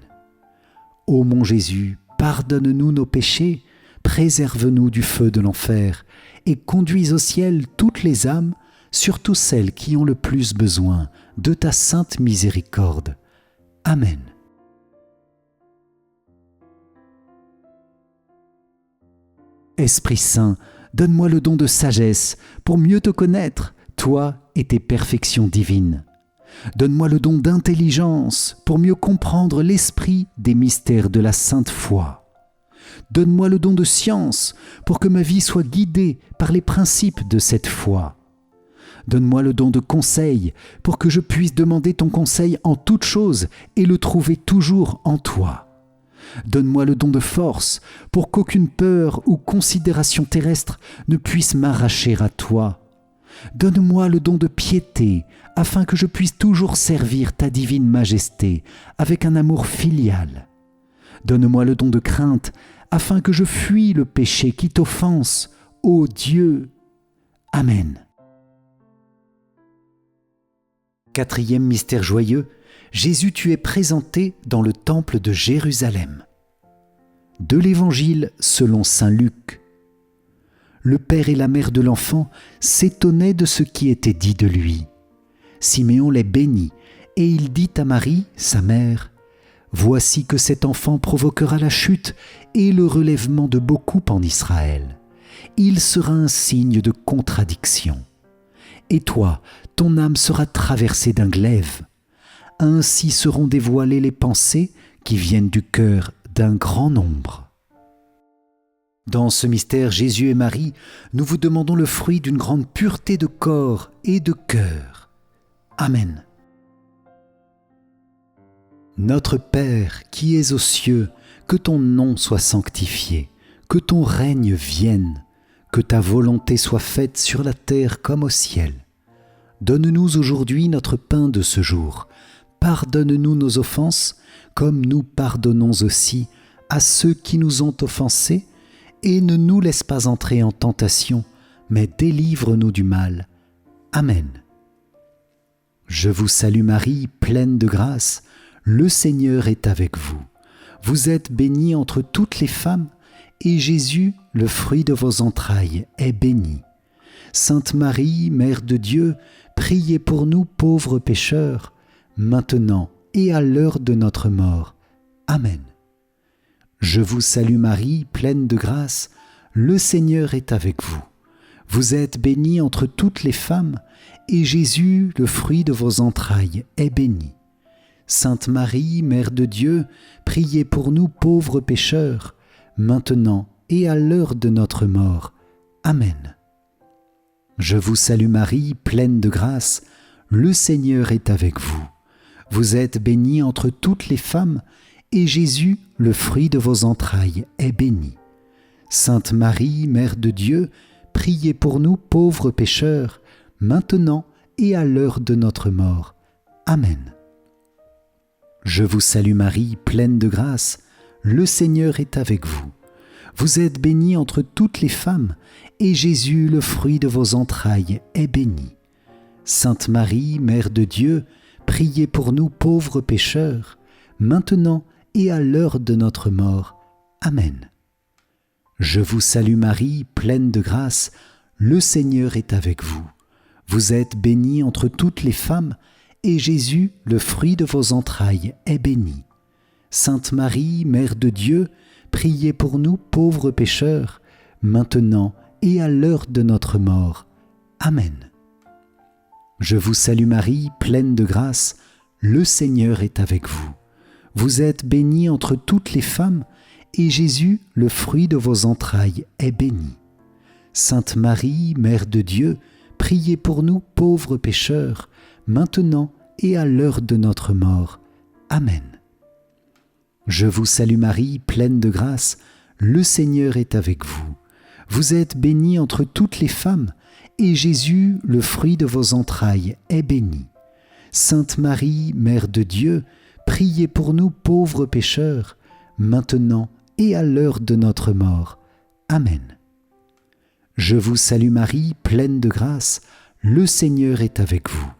Ô mon Jésus, pardonne-nous nos péchés, préserve-nous du feu de l'enfer, et conduis au ciel toutes les âmes, surtout celles qui ont le plus besoin de ta sainte miséricorde. Amen. Esprit Saint, donne-moi le don de sagesse pour mieux te connaître, toi et tes perfections divines. Donne-moi le don d'intelligence pour mieux comprendre l'esprit des mystères de la sainte foi. Donne-moi le don de science pour que ma vie soit guidée par les principes de cette foi. Donne-moi le don de conseil pour que je puisse demander ton conseil en toutes choses et le trouver toujours en toi. Donne-moi le don de force pour qu'aucune peur ou considération terrestre ne puisse m'arracher à toi. Donne-moi le don de piété afin que je puisse toujours servir ta divine majesté avec un amour filial. Donne-moi le don de crainte afin que je fuis le péché qui t'offense, ô Dieu. Amen. Quatrième mystère joyeux, Jésus tu es présenté dans le temple de Jérusalem. De l'Évangile selon saint Luc. Le père et la mère de l'enfant s'étonnaient de ce qui était dit de lui. Siméon les bénit, et il dit à Marie, sa mère, « Voici que cet enfant provoquera la chute et le relèvement de beaucoup en Israël. Il sera un signe de contradiction. Et toi, ton âme sera traversée d'un glaive. Ainsi seront dévoilées les pensées qui viennent du cœur d'un grand nombre. » Dans ce mystère, Jésus et Marie, nous vous demandons le fruit d'une grande pureté de corps et de cœur. Amen. Notre Père qui es aux cieux, que ton nom soit sanctifié, que ton règne vienne, que ta volonté soit faite sur la terre comme au ciel. Donne-nous aujourd'hui notre pain de ce jour. Pardonne-nous nos offenses, comme nous pardonnons aussi à ceux qui nous ont offensés, et ne nous laisse pas entrer en tentation, mais délivre-nous du mal. Amen. Je vous salue Marie, pleine de grâce, le Seigneur est avec vous. Vous êtes bénie entre toutes les femmes, et Jésus, le fruit de vos entrailles, est béni. Sainte Marie, Mère de Dieu, priez pour nous pauvres pécheurs, maintenant et à l'heure de notre mort. Amen. Je vous salue Marie, pleine de grâce, le Seigneur est avec vous. Vous êtes bénie entre toutes les femmes, et Jésus, le fruit de vos entrailles, est béni. Sainte Marie, Mère de Dieu, priez pour nous pauvres pécheurs, maintenant et à l'heure de notre mort. Amen. Je vous salue Marie, pleine de grâce, le Seigneur est avec vous. Vous êtes bénie entre toutes les femmes, et Jésus, le fruit de vos entrailles, est béni. Sainte Marie, Mère de Dieu, priez pour nous pauvres pécheurs, maintenant et à l'heure de notre mort. Amen. Je vous salue Marie, pleine de grâce, le Seigneur est avec vous. Vous êtes bénie entre toutes les femmes, et Jésus, le fruit de vos entrailles, est béni. Sainte Marie, Mère de Dieu, priez pour nous pauvres pécheurs, maintenant et à l'heure de notre mort. Amen. Je vous salue Marie, pleine de grâce, le Seigneur est avec vous. Vous êtes bénie entre toutes les femmes, et Jésus, le fruit de vos entrailles, est béni. Sainte Marie, Mère de Dieu, priez pour nous pauvres pécheurs, maintenant et à l'heure de notre mort. Amen. Je vous salue Marie, pleine de grâce, le Seigneur est avec vous. Vous êtes bénie entre toutes les femmes, et Jésus, le fruit de vos entrailles, est béni. Sainte Marie, Mère de Dieu, priez pour nous pauvres pécheurs, maintenant et à l'heure de notre mort. Amen. Je vous salue Marie, pleine de grâce, le Seigneur est avec vous. Vous êtes bénie entre toutes les femmes, et Jésus, le fruit de vos entrailles, est béni. Sainte Marie, Mère de Dieu, priez pour nous pauvres pécheurs, maintenant et à l'heure de notre mort. Amen. Je vous salue Marie, pleine de grâce, le Seigneur est avec vous.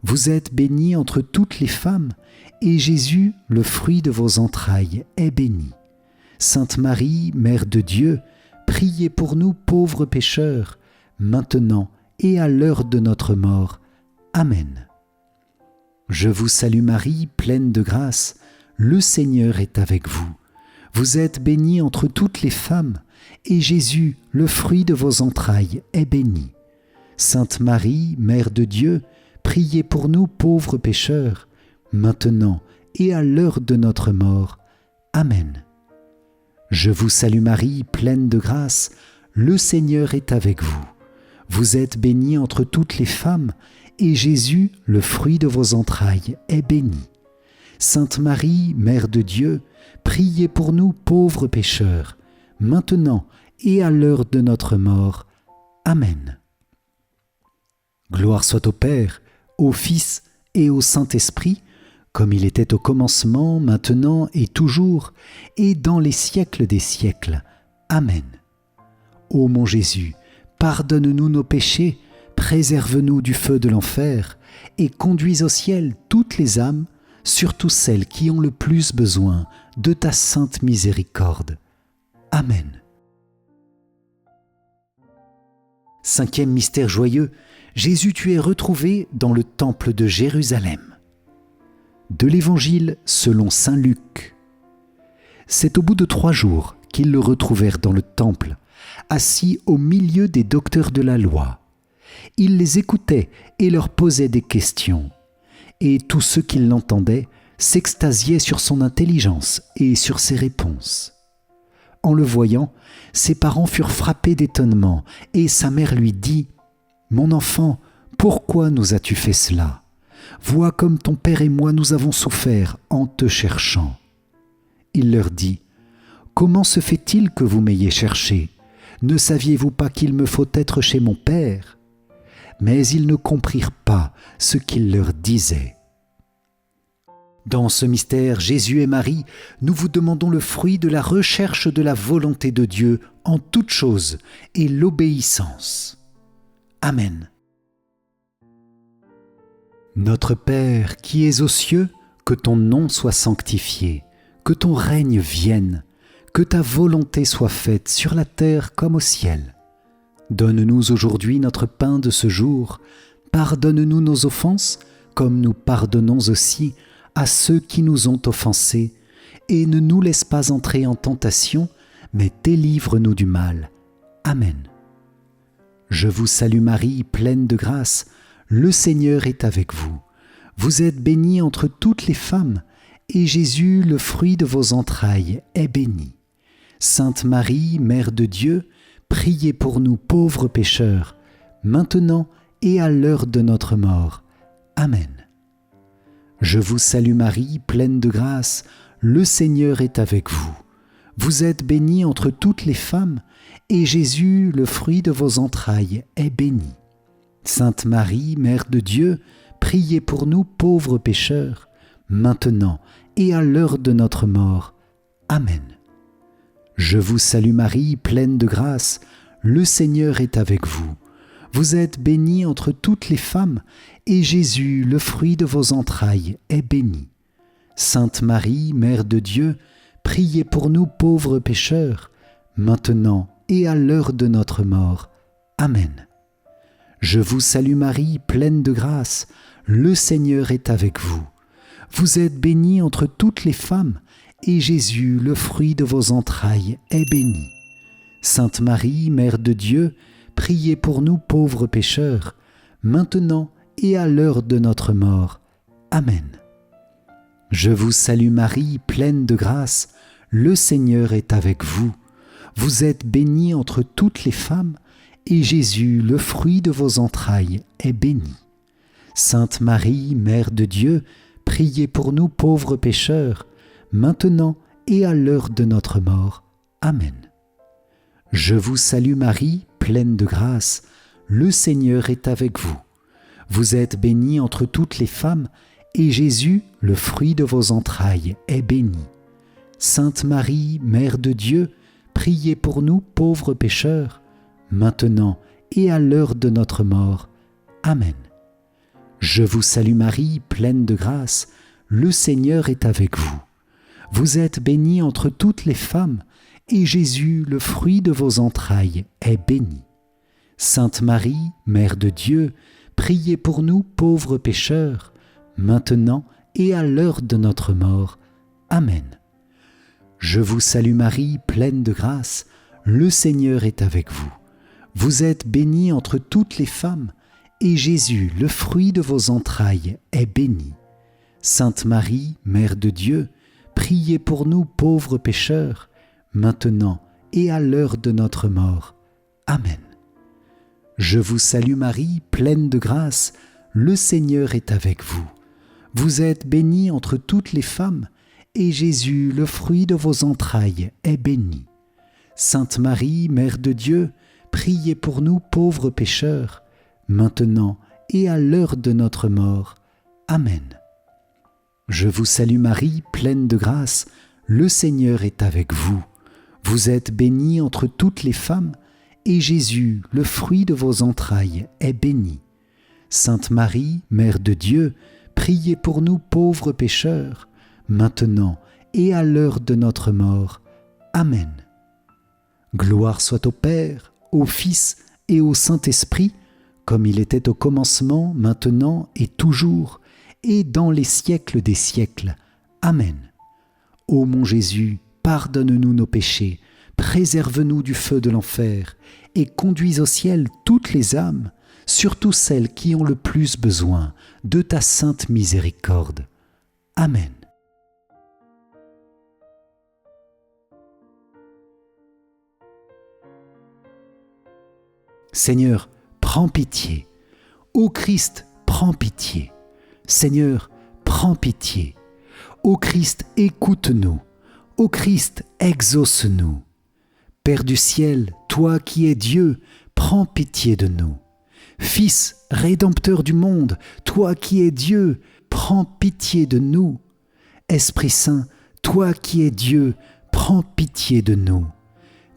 Vous êtes bénie entre toutes les femmes, et Jésus, le fruit de vos entrailles, est béni. Sainte Marie, Mère de Dieu, priez pour nous pauvres pécheurs, maintenant et à l'heure de notre mort. Amen. Je vous salue Marie, pleine de grâce, le Seigneur est avec vous. Vous êtes bénie entre toutes les femmes, et Jésus, le fruit de vos entrailles, est béni. Sainte Marie, Mère de Dieu, priez pour nous pauvres pécheurs, maintenant et à l'heure de notre mort. Amen. Je vous salue Marie, pleine de grâce, le Seigneur est avec vous. Vous êtes bénie entre toutes les femmes, et Jésus, le fruit de vos entrailles, est béni. Sainte Marie, Mère de Dieu, priez pour nous pauvres pécheurs, maintenant et à l'heure de notre mort. Amen. Gloire soit au Père, au Fils et au Saint-Esprit, comme il était au commencement, maintenant et toujours, et dans les siècles des siècles. Amen. Ô mon Jésus, pardonne-nous nos péchés, préserve-nous du feu de l'enfer, et conduis au ciel toutes les âmes, surtout celles qui ont le plus besoin de ta sainte miséricorde. Amen. Cinquième mystère joyeux, Jésus, tu es retrouvé dans le temple de Jérusalem. De l'Évangile selon saint Luc. C'est au bout de 3 jours qu'ils le retrouvèrent dans le temple, assis au milieu des docteurs de la loi. Il les écoutait et leur posait des questions. Et tous ceux qui l'entendaient s'extasiaient sur son intelligence et sur ses réponses. En le voyant, ses parents furent frappés d'étonnement, et sa mère lui dit : « Mon enfant, pourquoi nous as-tu fait cela ? Vois comme ton père et moi nous avons souffert en te cherchant. » Il leur dit : « Comment se fait-il que vous m'ayez cherché ? Ne saviez-vous pas qu'il me faut être chez mon père ? » Mais ils ne comprirent pas ce qu'il leur disait. Dans ce mystère, Jésus et Marie, nous vous demandons le fruit de la recherche de la volonté de Dieu en toutes choses et l'obéissance. Amen. Notre Père qui es aux cieux, que ton nom soit sanctifié, que ton règne vienne, que ta volonté soit faite sur la terre comme au ciel. Donne-nous aujourd'hui notre pain de ce jour. Pardonne-nous nos offenses, comme nous pardonnons aussi à ceux qui nous ont offensés, et ne nous laisse pas entrer en tentation, mais délivre-nous du mal. Amen. Je vous salue Marie, pleine de grâce, le Seigneur est avec vous. Vous êtes bénie entre toutes les femmes, et Jésus, le fruit de vos entrailles, est béni. Sainte Marie, Mère de Dieu, priez pour nous pauvres pécheurs, maintenant et à l'heure de notre mort. Amen. Je vous salue Marie, pleine de grâce, le Seigneur est avec vous. Vous êtes bénie entre toutes les femmes, et Jésus, le fruit de vos entrailles, est béni. Sainte Marie, Mère de Dieu, priez pour nous pauvres pécheurs, maintenant et à l'heure de notre mort. Amen. Je vous salue Marie, pleine de grâce, le Seigneur est avec vous. Vous êtes bénie entre toutes les femmes, et Jésus, le fruit de vos entrailles, est béni. Sainte Marie, Mère de Dieu, priez pour nous pauvres pécheurs, maintenant et à l'heure de notre mort. Amen. Je vous salue Marie, pleine de grâce, le Seigneur est avec vous. Vous êtes bénie entre toutes les femmes, et Jésus, le fruit de vos entrailles, est béni. Sainte Marie, Mère de Dieu, priez pour nous pauvres pécheurs, maintenant et à l'heure de notre mort. Amen. Je vous salue Marie, pleine de grâce, le Seigneur est avec vous. Vous êtes bénie entre toutes les femmes, et Jésus, le fruit de vos entrailles, est béni. Sainte Marie, Mère de Dieu, priez pour nous pauvres pécheurs, maintenant et à l'heure de notre mort. Amen. Je vous salue Marie, pleine de grâce, le Seigneur est avec vous. Vous êtes bénie entre toutes les femmes, et Jésus, le fruit de vos entrailles, est béni. Sainte Marie, Mère de Dieu, priez pour nous pauvres pécheurs, maintenant et à l'heure de notre mort. Amen. Je vous salue Marie, pleine de grâce, le Seigneur est avec vous. Vous êtes bénie entre toutes les femmes, et Jésus, le fruit de vos entrailles, est béni. Sainte Marie, Mère de Dieu, priez pour nous pauvres pécheurs, maintenant et à l'heure de notre mort. Amen. Je vous salue Marie, pleine de grâce, le Seigneur est avec vous. Vous êtes bénie entre toutes les femmes, et Jésus, le fruit de vos entrailles, est béni. Sainte Marie, Mère de Dieu, priez pour nous pauvres pécheurs, maintenant et à l'heure de notre mort. Amen. Je vous salue Marie, pleine de grâce, le Seigneur est avec vous. Vous êtes bénie entre toutes les femmes, et Jésus, le fruit de vos entrailles, est béni. Sainte Marie, Mère de Dieu, priez pour nous pauvres pécheurs, maintenant et à l'heure de notre mort. Amen. Je vous salue Marie, pleine de grâce, le Seigneur est avec vous. Vous êtes bénie entre toutes les femmes, et Jésus, le fruit de vos entrailles, est béni. Sainte Marie, Mère de Dieu, priez pour nous pauvres pécheurs, maintenant et à l'heure de notre mort. Amen. Gloire soit au Père, au Fils et au Saint-Esprit, comme il était au commencement, maintenant et toujours, et dans les siècles des siècles. Amen. Ô mon Jésus, pardonne-nous nos péchés, préserve-nous du feu de l'enfer, et conduis au ciel toutes les âmes, surtout celles qui ont le plus besoin de ta sainte miséricorde. Amen. Seigneur, prends pitié. Ô Christ, prends pitié. Seigneur, prends pitié. Ô Christ, écoute-nous. Ô Christ, exauce-nous. Père du ciel, toi qui es Dieu, prends pitié de nous. Fils, rédempteur du monde, toi qui es Dieu, prends pitié de nous. Esprit Saint, toi qui es Dieu, prends pitié de nous.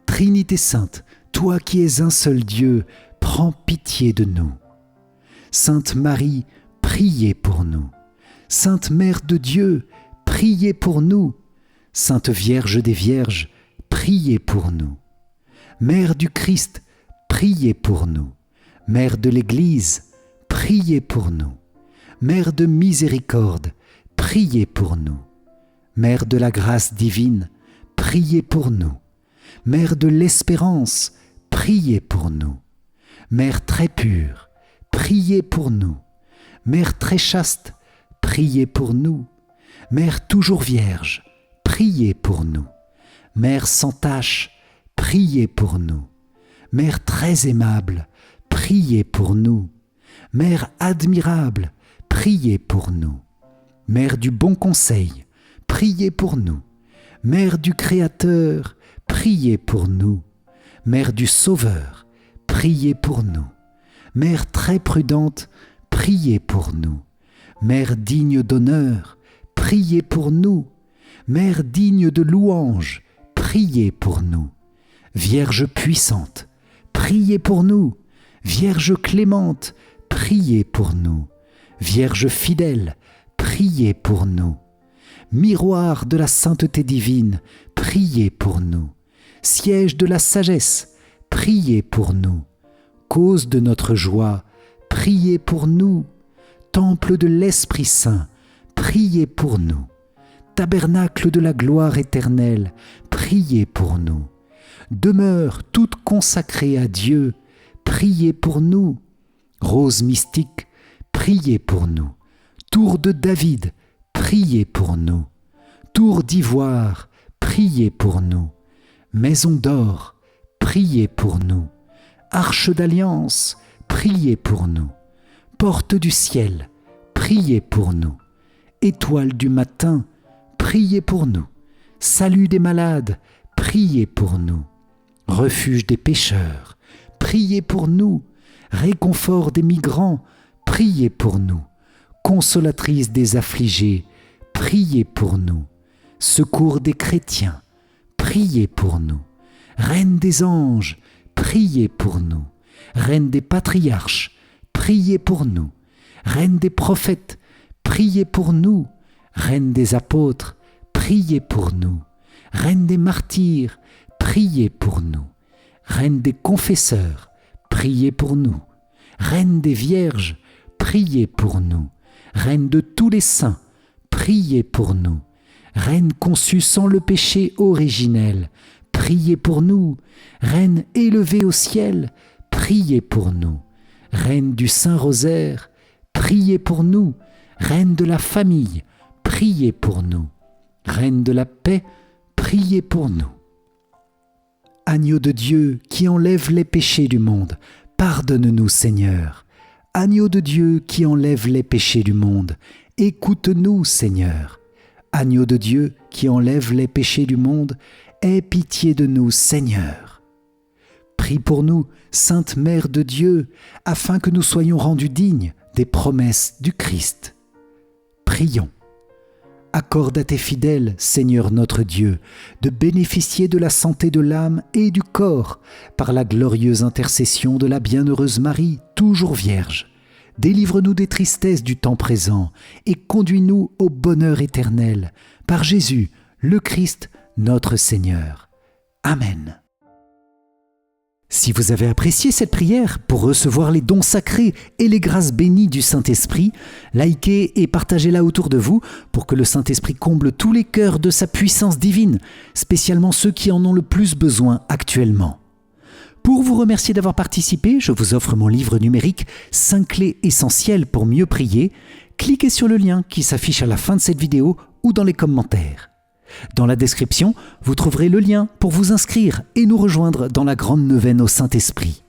Trinité Sainte, toi qui es un seul Dieu, prends pitié de nous. Sainte Marie, priez pour nous. Sainte Mère de Dieu, priez pour nous. Sainte Vierge des Vierges, priez pour nous. Mère du Christ, priez pour nous. Mère de l'Église, priez pour nous. Mère de miséricorde, priez pour nous. Mère de la grâce divine, priez pour nous. Mère de l'espérance, priez pour nous. Mère très pure, priez pour nous. Mère très chaste, priez pour nous. Mère toujours vierge, priez pour nous. Mère sans tache, priez pour nous. Mère très aimable, priez pour nous. Mère admirable, priez pour nous. Mère du bon conseil, priez pour nous. Mère du Créateur, priez pour nous. Mère du Sauveur, priez pour nous. Mère très prudente, priez pour nous. Mère digne d'honneur, priez pour nous. Mère digne de louange, priez pour nous. Vierge puissante, priez pour nous. Vierge clémente, priez pour nous. Vierge fidèle, priez pour nous. Miroir de la sainteté divine, priez pour nous. Siège de la sagesse, priez pour nous. Cause de notre joie, priez pour nous. Temple de l'Esprit Saint, priez pour nous. Tabernacle de la gloire éternelle, priez pour nous. Demeure toute consacrée à Dieu, priez pour nous. Rose mystique, priez pour nous. Tour de David, priez pour nous. Tour d'ivoire, priez pour nous. Maison d'or, priez pour nous. Arche d'alliance, priez pour nous. Porte du ciel, priez pour nous. Étoile du matin, priez pour nous. Salut des malades, priez pour nous. Refuge des pécheurs, priez pour nous. Réconfort des migrants, priez pour nous. Consolatrice des affligés, priez pour nous. Secours des chrétiens, priez pour nous. Reine des anges, priez pour nous. Reine des patriarches, priez pour nous. Reine des prophètes, priez pour nous. Reine des apôtres, priez pour nous. Reine des martyrs, priez pour nous. Reine des confesseurs, priez pour nous. Reine des vierges, priez pour nous. Reine de tous les saints, priez pour nous. Reine conçue sans le péché originel, priez pour nous. Reine élevée au ciel, priez pour nous. Reine du Saint-Rosaire, priez pour nous. Reine de la famille, priez pour nous. Reine de la paix, priez pour nous. Agneau de Dieu qui enlève les péchés du monde, pardonne-nous Seigneur. Agneau de Dieu qui enlève les péchés du monde, écoute-nous Seigneur. Agneau de Dieu qui enlève les péchés du monde, aie pitié de nous Seigneur. Prie pour nous, Sainte Mère de Dieu, afin que nous soyons rendus dignes des promesses du Christ. Prions. Accorde à tes fidèles, Seigneur notre Dieu, de bénéficier de la santé de l'âme et du corps par la glorieuse intercession de la bienheureuse Marie, toujours Vierge. Délivre-nous des tristesses du temps présent et conduis-nous au bonheur éternel, par Jésus, le Christ, notre Seigneur. Amen. Si vous avez apprécié cette prière pour recevoir les dons sacrés et les grâces bénies du Saint-Esprit, likez et partagez-la autour de vous pour que le Saint-Esprit comble tous les cœurs de sa puissance divine, spécialement ceux qui en ont le plus besoin actuellement. Pour vous remercier d'avoir participé, je vous offre mon livre numérique « 5 clés essentielles pour mieux prier ». Cliquez sur le lien qui s'affiche à la fin de cette vidéo ou dans les commentaires. Dans la description, vous trouverez le lien pour vous inscrire et nous rejoindre dans la grande neuvaine au Saint-Esprit.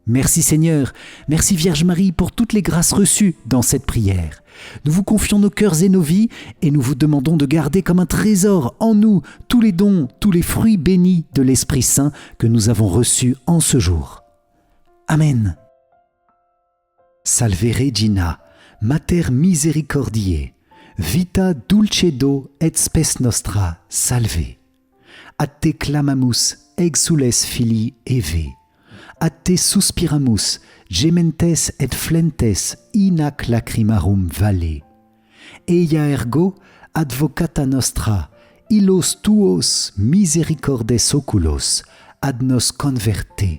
Merci Seigneur, merci Vierge Marie pour toutes les grâces reçues dans cette prière. Nous vous confions nos cœurs et nos vies et nous vous demandons de garder comme un trésor en nous tous les dons, tous les fruits bénis de l'Esprit Saint que nous avons reçus en ce jour. Amen. Salve Regina, Mater misericordiae, vita dulcedo et spes nostra, salve. Ad te clamamus, exules filii Eve. Ad te suspiramus, gementes et flentes in ac lacrimarum valle. Eia ergo advocata nostra, illos tuos misericordes oculos, ad nos converte.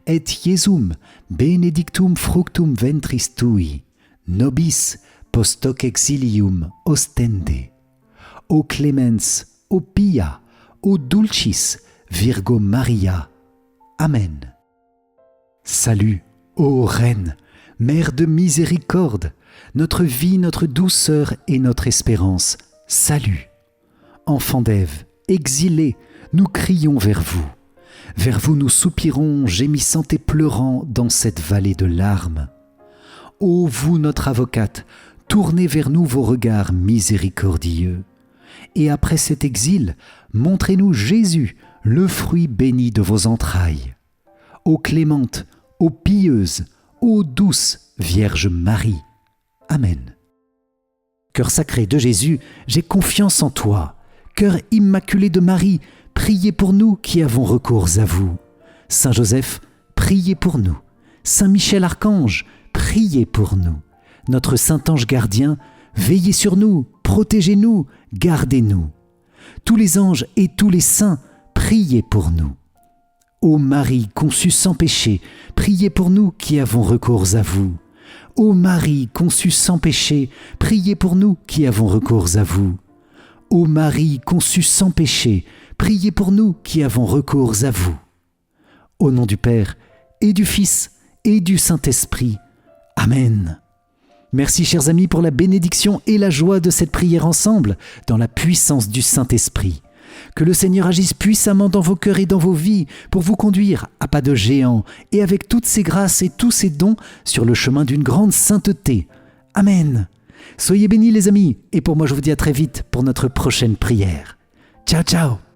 Et Iesum benedictum fructum ventris tui, nobis post hoc exilium ostende. O clemens, o pia, o dulcis, Virgo Maria. Amen. Salut, ô Reine, Mère de miséricorde, notre vie, notre douceur et notre espérance. Salut. Enfants d'Ève, exilés, nous crions vers vous. Vers vous nous soupirons, gémissant et pleurant dans cette vallée de larmes. Ô vous, notre avocate, tournez vers nous vos regards miséricordieux. Et après cet exil, montrez-nous Jésus, le fruit béni de vos entrailles. Ô clémente, ô pieuse, ô douce Vierge Marie. Amen. Cœur sacré de Jésus, j'ai confiance en toi. Cœur immaculé de Marie, priez pour nous qui avons recours à vous. Saint Joseph, priez pour nous. Saint Michel Archange, priez pour nous. Notre Saint Ange gardien, veillez sur nous, protégez-nous, gardez-nous. Tous les anges et tous les saints, priez pour nous. Ô Marie conçue sans péché, priez pour nous qui avons recours à vous. Ô Marie conçue sans péché, priez pour nous qui avons recours à vous. Ô Marie conçue sans péché, priez pour nous qui avons recours à vous. Au nom du Père, et du Fils, et du Saint-Esprit. Amen. Merci chers amis pour la bénédiction et la joie de cette prière ensemble, dans la puissance du Saint-Esprit. Que le Seigneur agisse puissamment dans vos cœurs et dans vos vies pour vous conduire à pas de géant et avec toutes ses grâces et tous ses dons sur le chemin d'une grande sainteté. Amen. Soyez bénis les amis et pour moi je vous dis à très vite pour notre prochaine prière. Ciao ciao.